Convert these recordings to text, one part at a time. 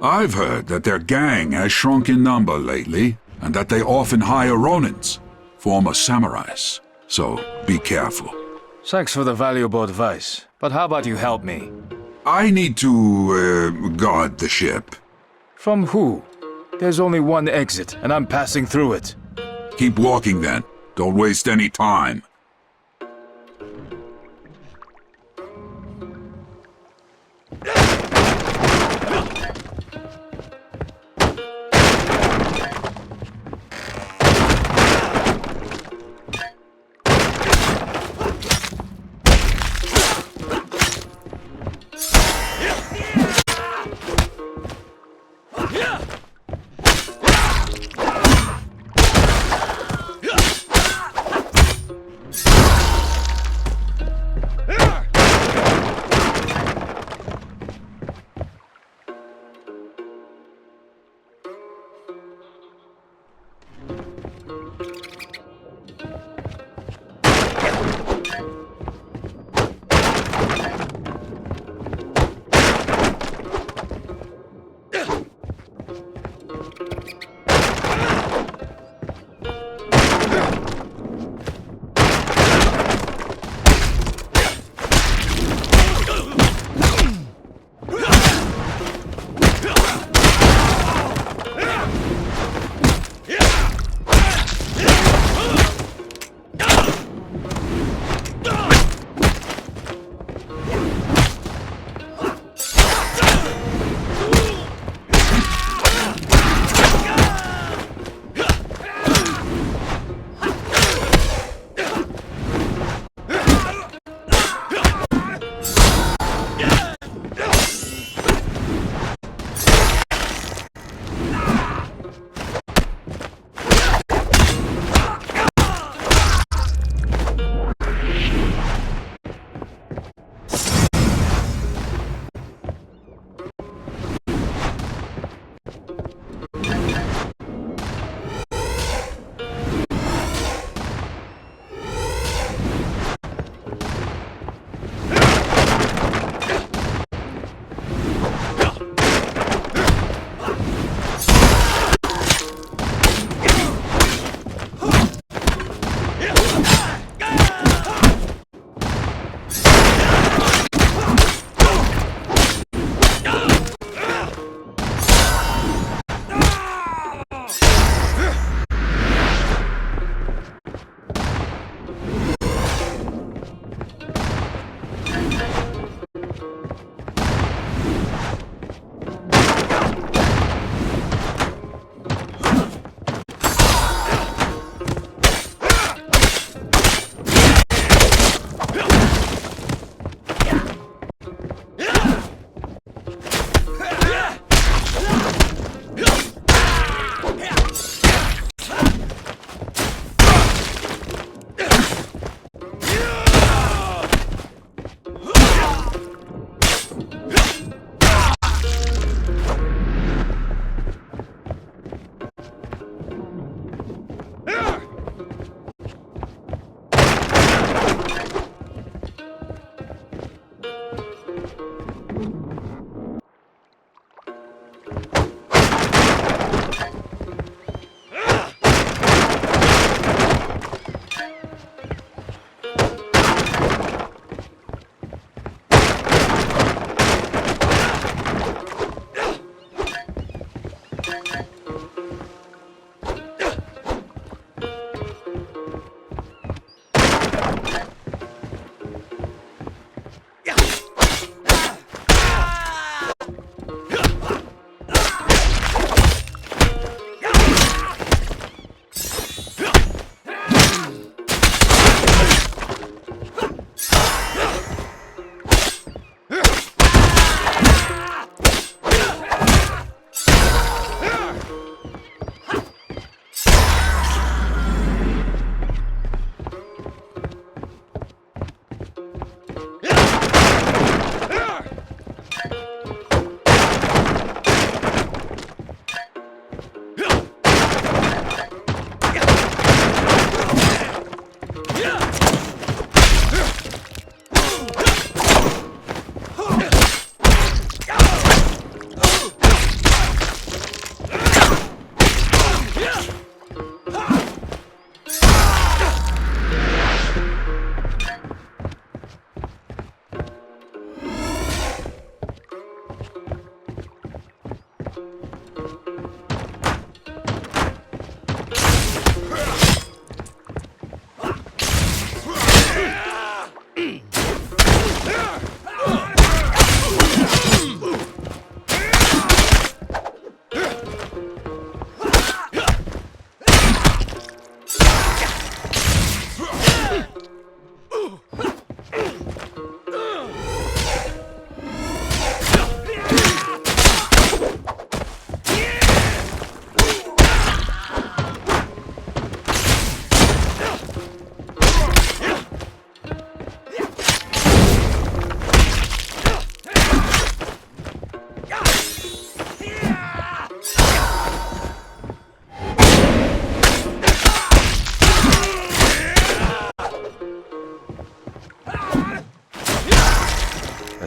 I've heard that their gang has shrunk in number lately, and that they often hire Ronins, former samurais. So be careful. Thanks for the valuable advice, but how about you help me? I need to, guard the ship. From who? There's only one exit, and I'm passing through it. Keep walking then. Don't waste any time.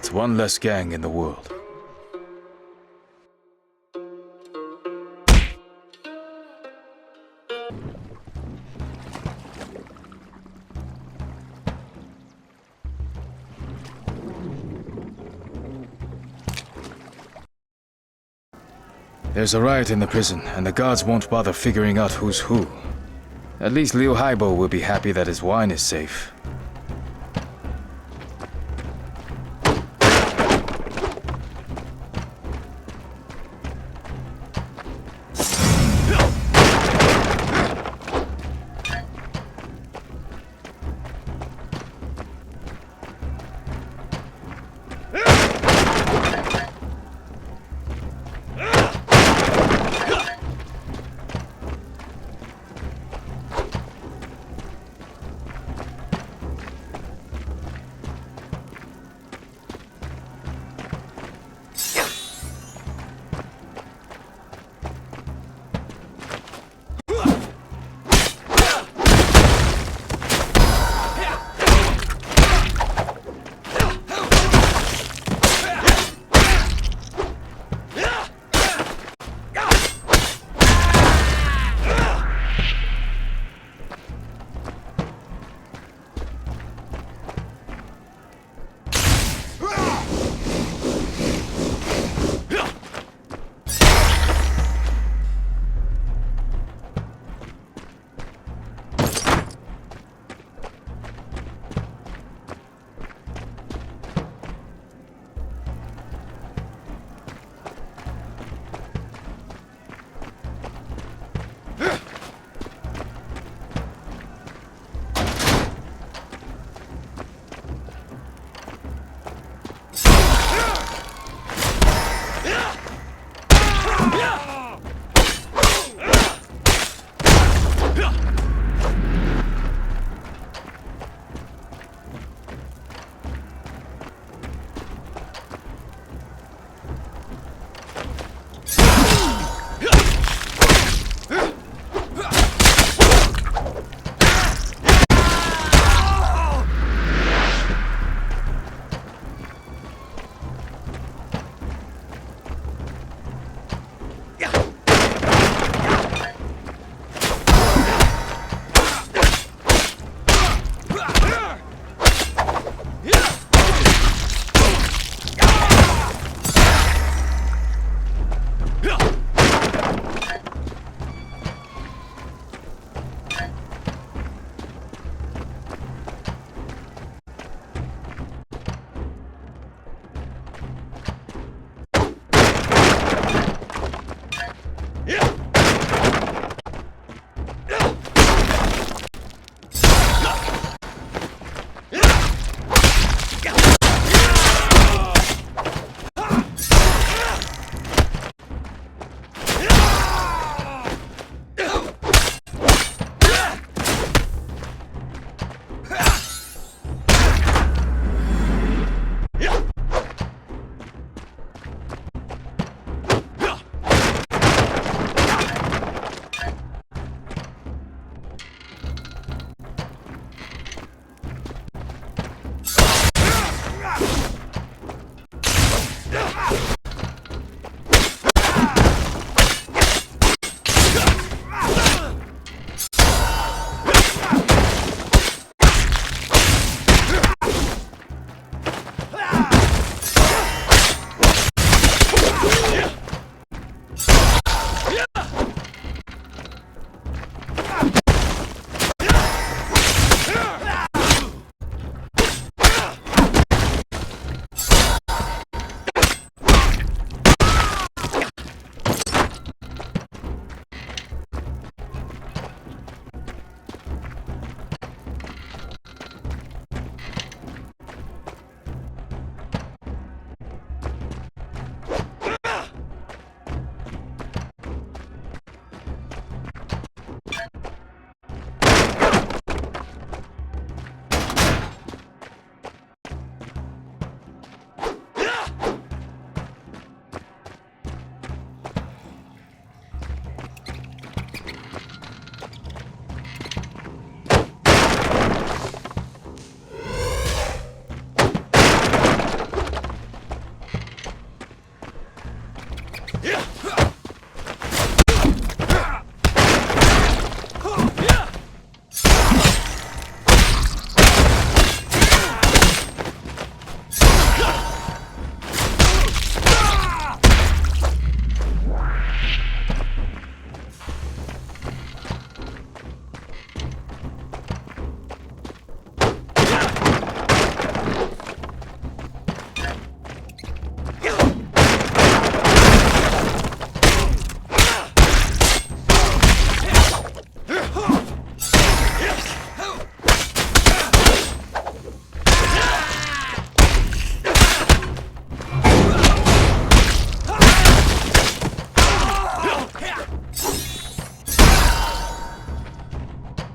That's one less gang in the world. There's a riot in the prison, and the guards won't bother figuring out who's who. At least Liu Haibo will be happy that his wine is safe.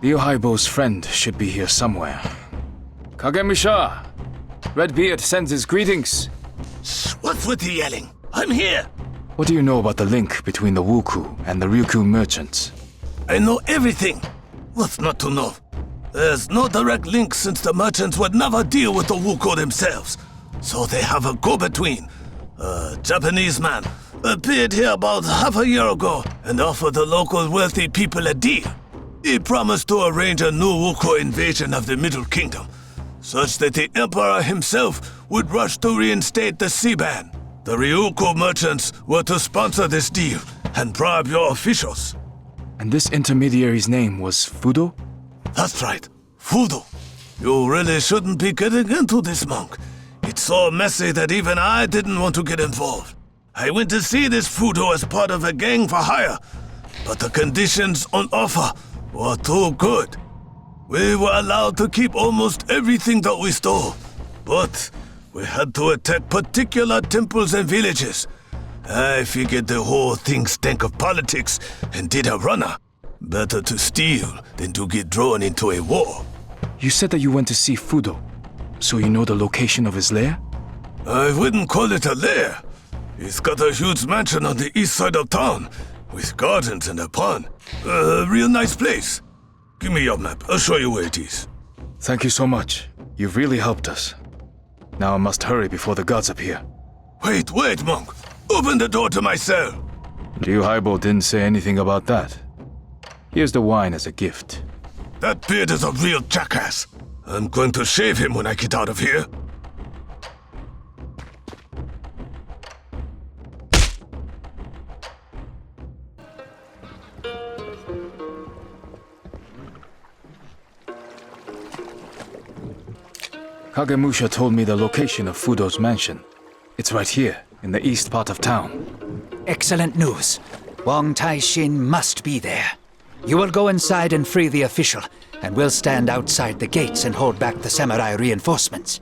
Liu Haibo's friend should be here somewhere. Kagemusha! Redbeard sends his greetings. Shh, what's with the yelling? I'm here! What do you know about the link between the Wuku and the Ryukyu merchants? I know everything. What's not to know? There's no direct link since the merchants would never deal with the Wuku themselves. So they have a go-between. A Japanese man appeared here about half a year ago and offered the local wealthy people a deal. He promised to arrange a new Wuku invasion of the Middle Kingdom, such that the Emperor himself would rush to reinstate the sea ban. The Ryukyu merchants were to sponsor this deal and bribe your officials. And this intermediary's name was Fudo? That's right, Fudo. You really shouldn't be getting into this, monk. It's so messy that even I didn't want to get involved. I went to see this Fudo as part of a gang for hire, but the conditions on offer were too good. We were allowed to keep almost everything that we stole, but we had to attack particular temples and villages. I figured the whole thing stank of politics and did a runner. Better to steal than to get drawn into a war. You said that you went to see Fudo, so you know the location of his lair? I wouldn't call it a lair. He's got a huge mansion on the east side of town, with gardens and a pond. A real nice place. Give me your map, I'll show you where it is. Thank you so much. You've really helped us. Now I must hurry before the gods appear. Wait, monk. Open the door to my cell. Liu Haibo didn't say anything about that. Here's the wine as a gift. That beard is a real jackass. I'm going to shave him when I get out of here. Kagemusha told me the location of Fudo's mansion. It's right here, in the east part of town. Excellent news. Wang Taishin must be there. You will go inside and free the official, and we'll stand outside the gates and hold back the samurai reinforcements.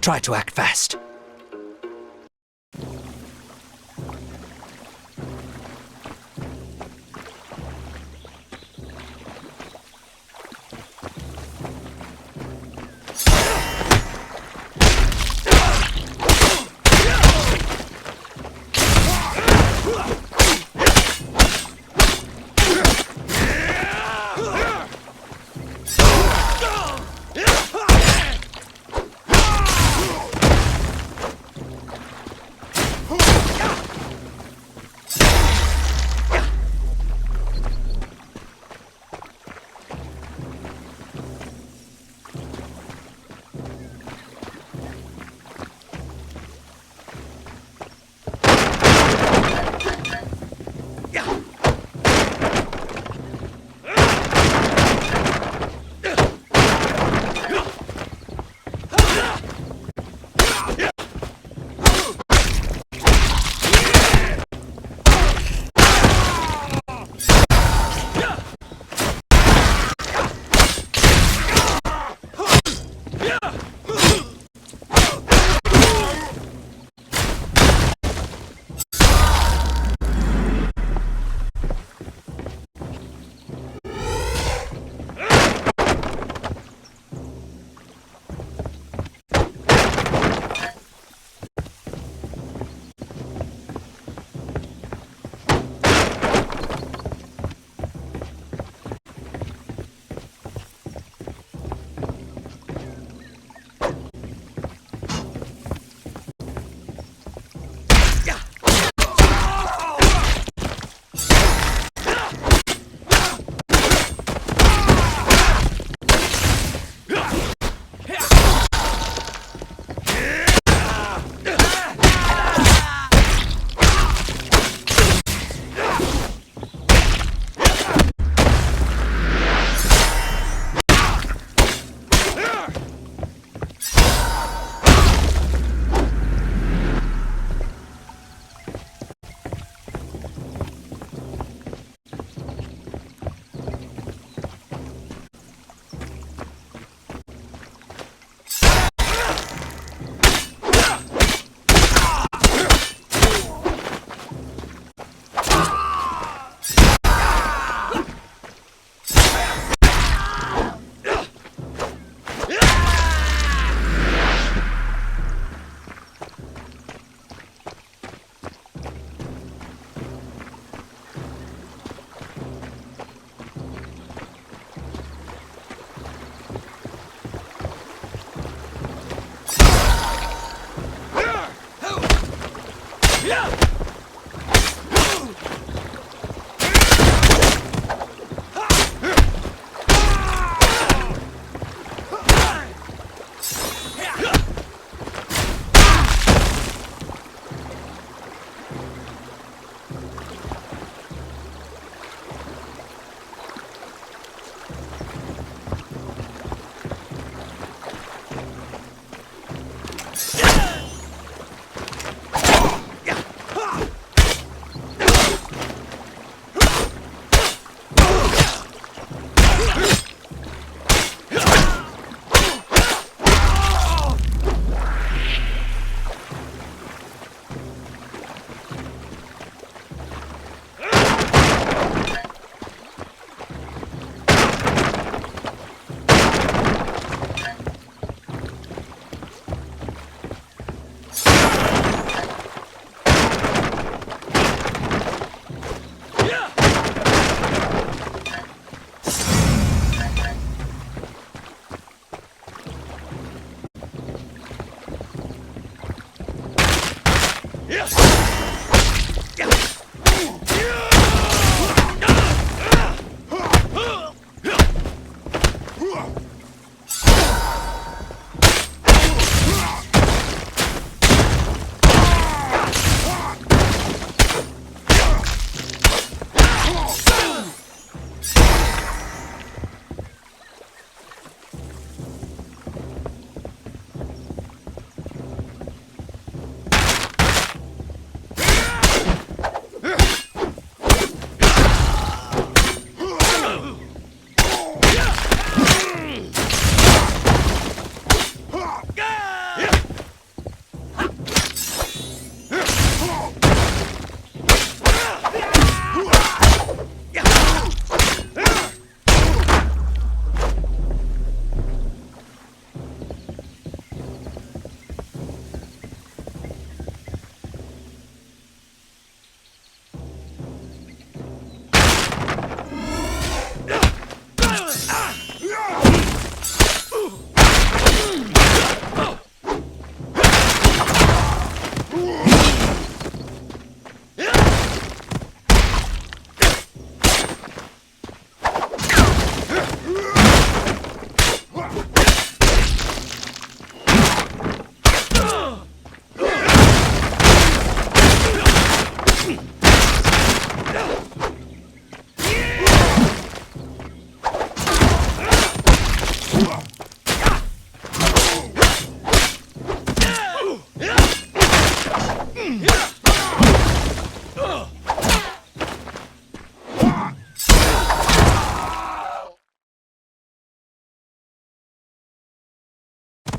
Try to act fast.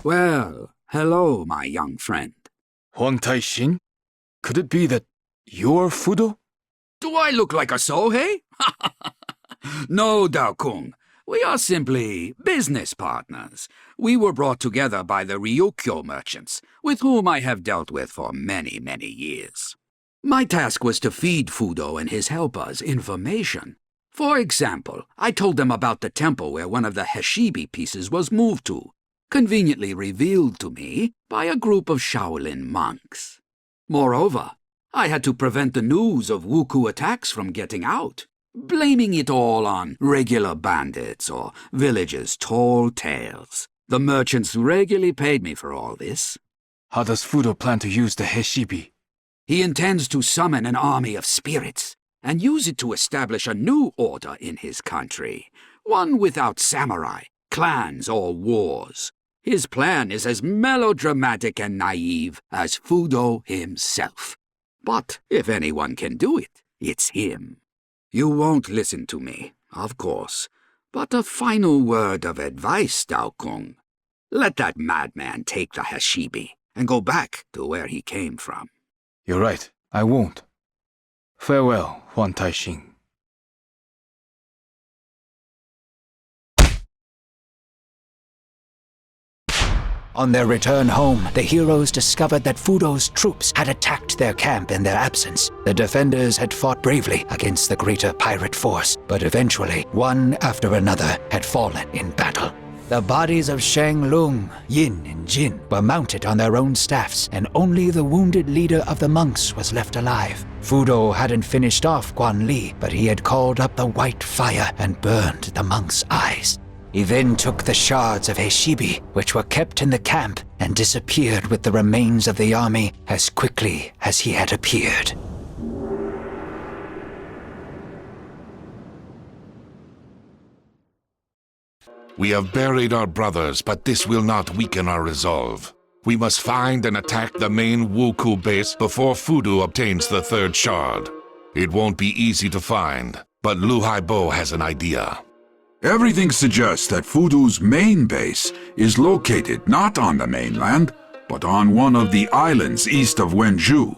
Well, hello, my young friend. Huang Tai-shin? Could it be that you're Fudo? Do I look like a Sohei? No, Dao Kung. We are simply business partners. We were brought together by the Ryukyo merchants, with whom I have dealt with for many, many years. My task was to feed Fudo and his helpers information. For example, I told them about the temple where one of the Heshibi pieces was moved to, conveniently revealed to me by a group of Shaolin monks. Moreover, I had to prevent the news of Wuku attacks from getting out, blaming it all on regular bandits or villagers' tall tales. The merchants regularly paid me for all this. How does Fudo plan to use the Heshibi? He intends to summon an army of spirits and use it to establish a new order in his country, one without samurai, clans, or wars. His plan is as melodramatic and naive as Fudo himself. But if anyone can do it, it's him. You won't listen to me, of course, but a final word of advice, Dao Kung. Let that madman take the Heshibi and go back to where he came from. You're right, I won't. Farewell, Huang Tai-shin. On their return home, the heroes discovered that Fudo's troops had attacked their camp in their absence. The defenders had fought bravely against the greater pirate force, but eventually, one after another had fallen in battle. The bodies of Shang Lung, Yin, and Jin were mounted on their own staffs, and only the wounded leader of the monks was left alive. Fudo hadn't finished off Guan Li, but he had called up the white fire and burned the monks' eyes. He then took the shards of Heshibi, which were kept in the camp, and disappeared with the remains of the army as quickly as he had appeared. We have buried our brothers, but this will not weaken our resolve. We must find and attack the main Wuku base before Fudo obtains the third shard. It won't be easy to find, but Liu Haibo has an idea. Everything suggests that Fudo's main base is located not on the mainland, but on one of the islands east of Wenju.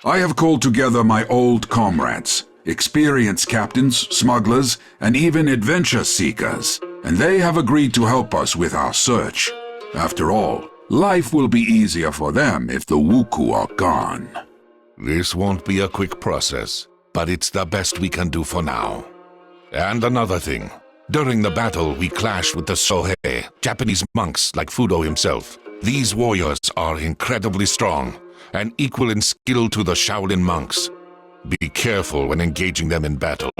I have called together my old comrades, experienced captains, smugglers, and even adventure seekers, and they have agreed to help us with our search. After all, life will be easier for them if the Wuku are gone. This won't be a quick process, but it's the best we can do for now. And another thing. During the battle, we clashed with the Sohei, Japanese monks like Fudo himself. These warriors are incredibly strong and equal in skill to the Shaolin monks. Be careful when engaging them in battle.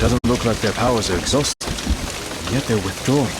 Doesn't look like their powers are exhausted, and yet they're withdrawing.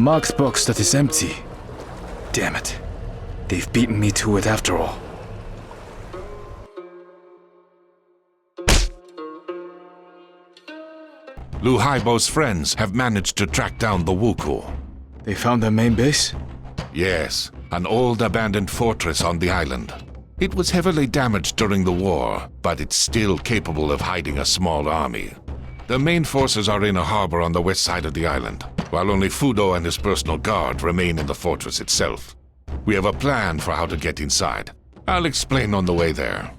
marked box that is empty. Damn it. They've beaten me to it after all. Liu Haibo's friends have managed to track down the Wuku. They found their main base? Yes, an old abandoned fortress on the island. It was heavily damaged during the war, but it's still capable of hiding a small army. The main forces are in a harbor on the west side of the island, while only Fudo and his personal guard remain in the fortress itself. We have a plan for how to get inside. I'll explain on the way there.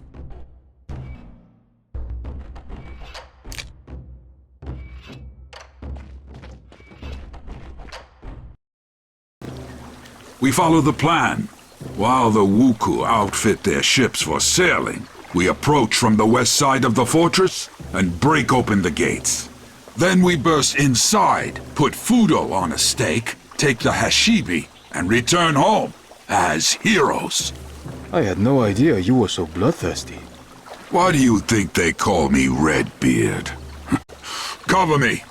We follow the plan. While the Wuku outfit their ships for sailing, we approach from the west side of the fortress and break open the gates. Then we burst inside, put Fudo on a stake, take the Hashibi, and return home as heroes. I had no idea you were so bloodthirsty. Why do you think they call me Redbeard? Cover me!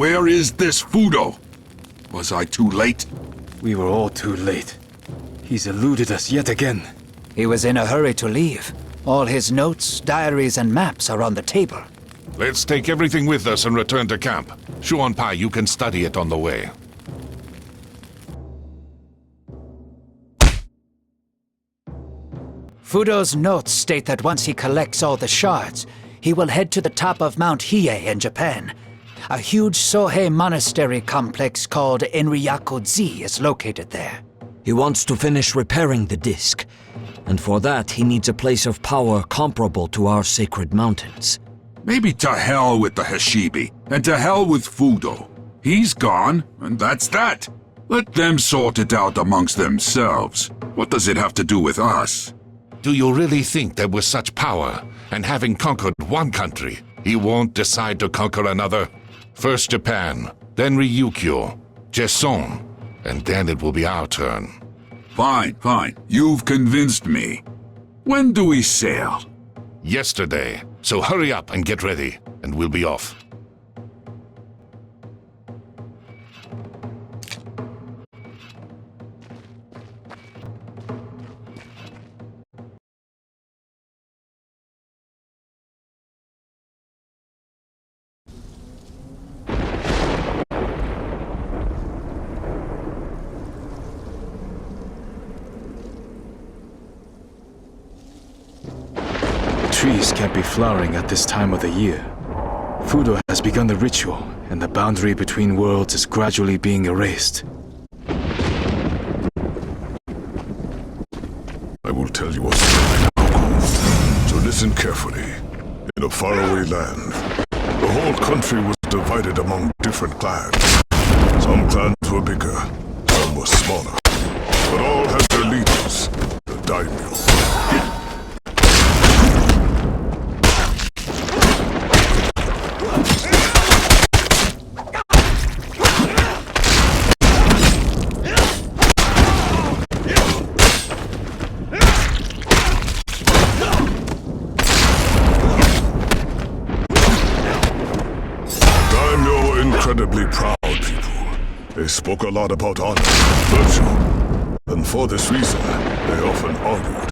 Where is this Fudo? Was I too late? We were all too late. He's eluded us yet again. He was in a hurry to leave. All his notes, diaries, and maps are on the table. Let's take everything with us and return to camp. Shuan Pai, you can study it on the way. Fudo's notes state that once he collects all the shards, he will head to the top of Mount Hiei in Japan. A huge Sohei monastery complex called Enryaku-ji is located there. He wants to finish repairing the disc, and for that he needs a place of power comparable to our sacred mountains. Maybe to hell with the Hashibi, and to hell with Fudo. He's gone, and that's that. Let them sort it out amongst themselves. What does it have to do with us? Do you really think that with such power, and having conquered one country, he won't decide to conquer another? First Japan, then Ryukyu, Jesong, and then it will be our turn. Fine, fine. You've convinced me. When do we sail? Yesterday, so hurry up and get ready, and we'll be off. Trees can't be flowering at this time of the year. Fudo has begun the ritual, and the boundary between worlds is gradually being erased. I will tell you a story now, so listen carefully. In a faraway land, the whole country was divided among different clans. Some clans were bigger, some were smaller, but all had their leaders, the daimyo. Incredibly proud people. They spoke a lot about honor, virtue, and for this reason, they often argued.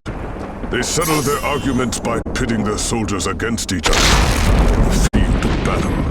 They settled their arguments by pitting their soldiers against each other in the field of battle.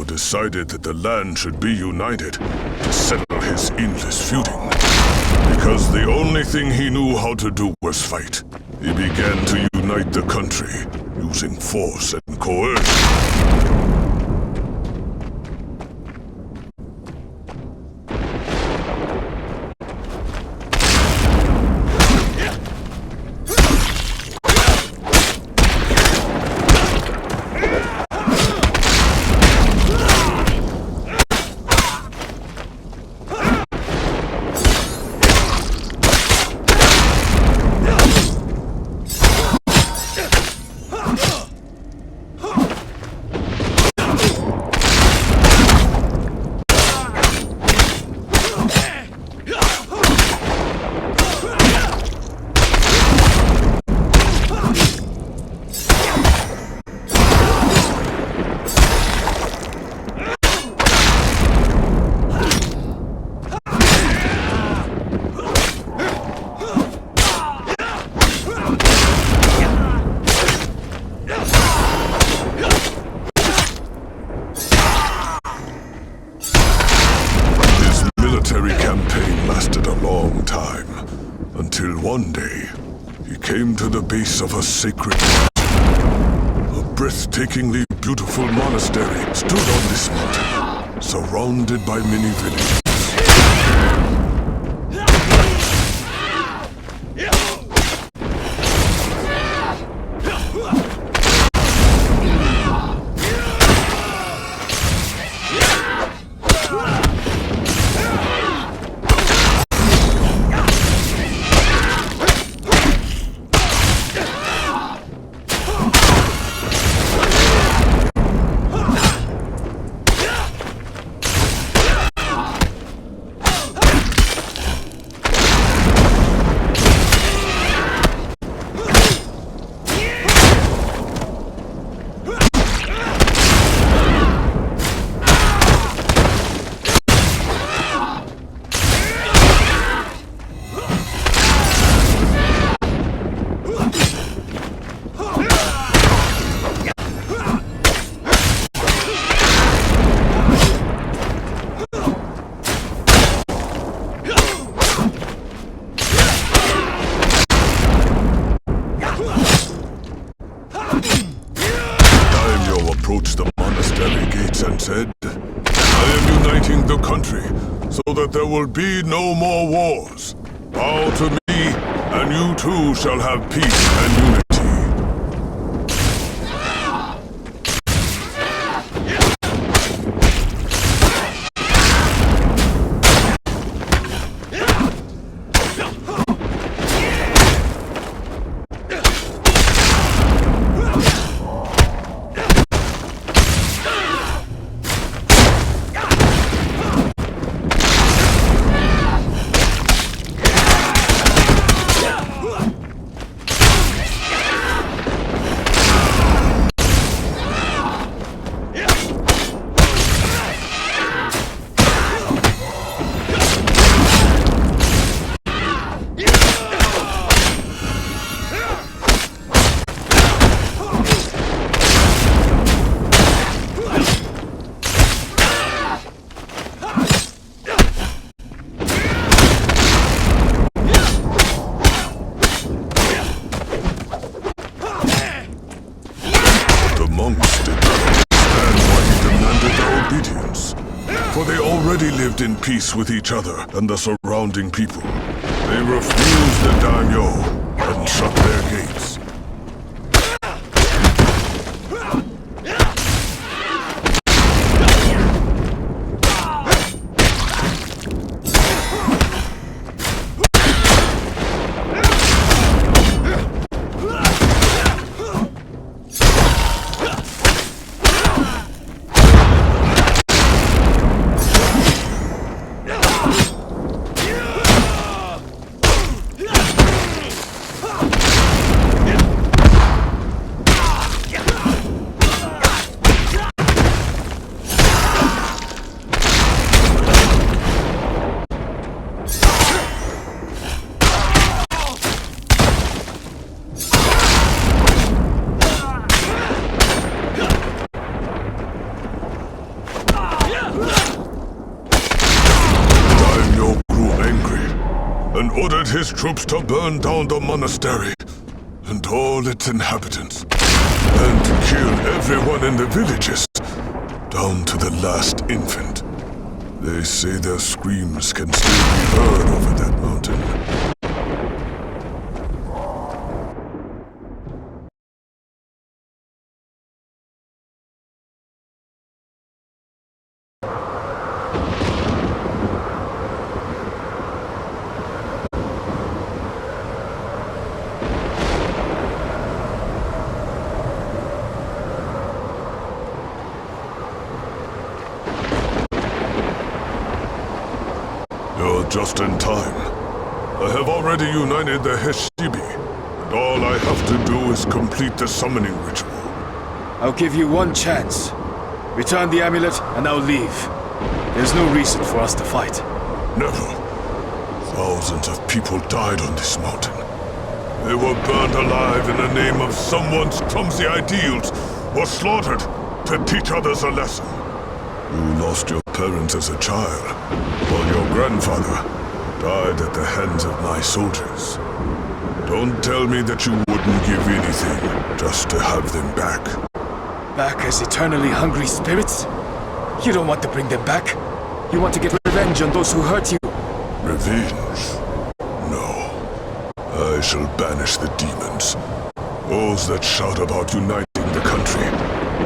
Decided that the land should be united to settle his endless feuding. Because the only thing he knew how to do was fight, he began to unite the country using force and coercion. Until one day, he came to the base of a sacred mountain. A breathtakingly beautiful monastery stood on this mountain, surrounded by many villages. Approached the monastery gates and said, "I am uniting the country so that there will be no more wars. Bow to me, and you too shall have peace and unity." For they already lived in peace with each other and the surrounding people. They refused the daimyo and shut their gates. And ordered his troops to burn down the monastery and all its inhabitants, and to kill everyone in the villages, down to the last infant. They say their screams can still be heard over that mountain. You're just in time. I have already united the Heshibi, and all I have to do is complete the summoning ritual. I'll give you one chance. Return the amulet, and I'll leave. There's no reason for us to fight. Never. Thousands of people died on this mountain. They were burned alive in the name of someone's clumsy ideals, or slaughtered to teach others a lesson. You lost your parents as a child, while your grandfather died at the hands of my soldiers. Don't tell me that you wouldn't give anything just to have them back. Back as eternally hungry spirits? You don't want to bring them back. You want to get revenge on those who hurt you. Revenge? No. I shall banish the demons. Those that shout about uniting the country,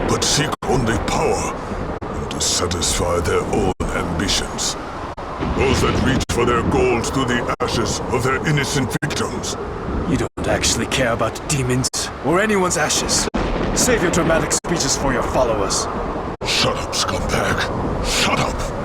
but seek only power and to satisfy their own ambitions. Those that reach for their gold through the ashes of their innocent victims. You don't actually care about demons or anyone's ashes. Save your dramatic speeches for your followers. Shut up, scumbag. Shut up!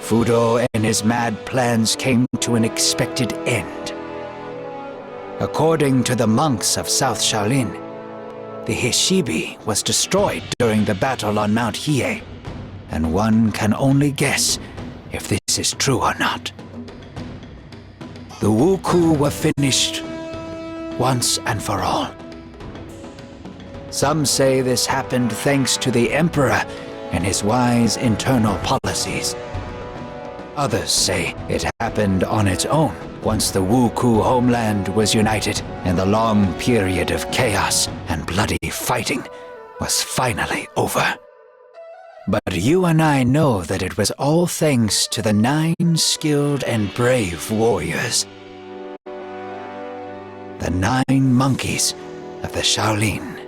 Fudo and his mad plans came to an expected end. According to the monks of South Shaolin, the Hishibi was destroyed during the battle on Mount Hiei, and one can only guess if this is true or not. The Wuku were finished once and for all. Some say this happened thanks to the Emperor and his wise internal policies. Others say it happened on its own once the Wuku homeland was united and the long period of chaos and bloody fighting was finally over. But you and I know that it was all thanks to the 9 skilled and brave warriors. The 9 monkeys of the Shaolin.